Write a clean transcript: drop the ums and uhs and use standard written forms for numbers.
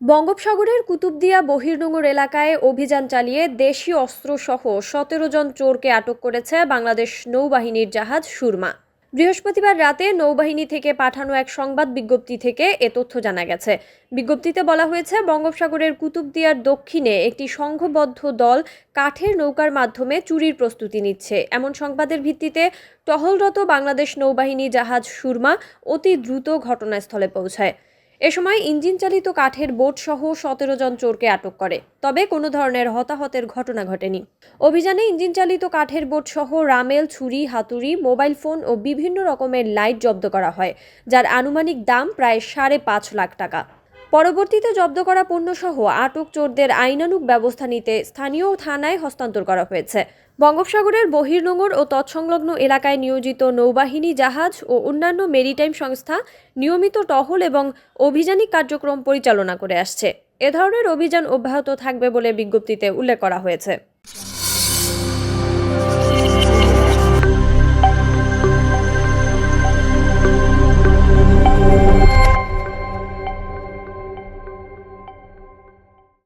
বঙ্গোপসাগরের কুতুবদিয়া বহির্নোঙর এলাকায় অভিযান চালিয়ে দেশি অস্ত্রসহ ১৭ জন চোরকে আটক করেছে বাংলাদেশ নৌবাহিনীর জাহাজ সুরমা। বৃহস্পতিবার রাতে নৌবাহিনী থেকে পাঠানো এক সংবাদ বিজ্ঞপ্তি থেকে এ তথ্য জানা গেছে। বিজ্ঞপ্তিতে বলা হয়েছে, বঙ্গোপসাগরের কুতুবদিয়ার দক্ষিণে একটি সংঘবদ্ধ দল কাঠের নৌকার মাধ্যমে চুরির প্রস্তুতি নিচ্ছে। এমন সংবাদের ভিত্তিতে টহলরত বাংলাদেশ নৌবাহিনী জাহাজ সুরমা অতি দ্রুত ঘটনাস্থলে পৌঁছায়। এ সময় ইঞ্জিন চালিত কাঠের বোট সহ ১৭ জন চোরকে আটক করে, তবে কোনো ধরনের হতাহতের ঘটনা ঘটেনি। অভিযানে ইঞ্জিন চালিত কাঠের বোট সহ রামেল, ছুরি, হাতুড়ি, মোবাইল ফোন ও বিভিন্ন রকমের লাইট জব্দ করা হয়, যার আনুমানিক দাম প্রায় ৫.৫ লাখ টাকা। পরবর্তীতে জব্দ করা পণ্যসহ আটক চোরদের আইনানুগ ব্যবস্থা নিতে স্থানীয় থানায় হস্তান্তর করা হয়েছে। বঙ্গোপসাগরের বহির্নোঙর ও তৎসংলগ্ন এলাকায় নিয়োজিত নৌবাহিনী জাহাজ ও অন্যান্য মেরিটাইম সংস্থা নিয়মিত টহল এবং অভিযানিক কার্যক্রম পরিচালনা করে আসছে। এ ধরনের অভিযান অব্যাহত থাকবে বলে বিজ্ঞপ্তিতে উল্লেখ করা হয়েছে।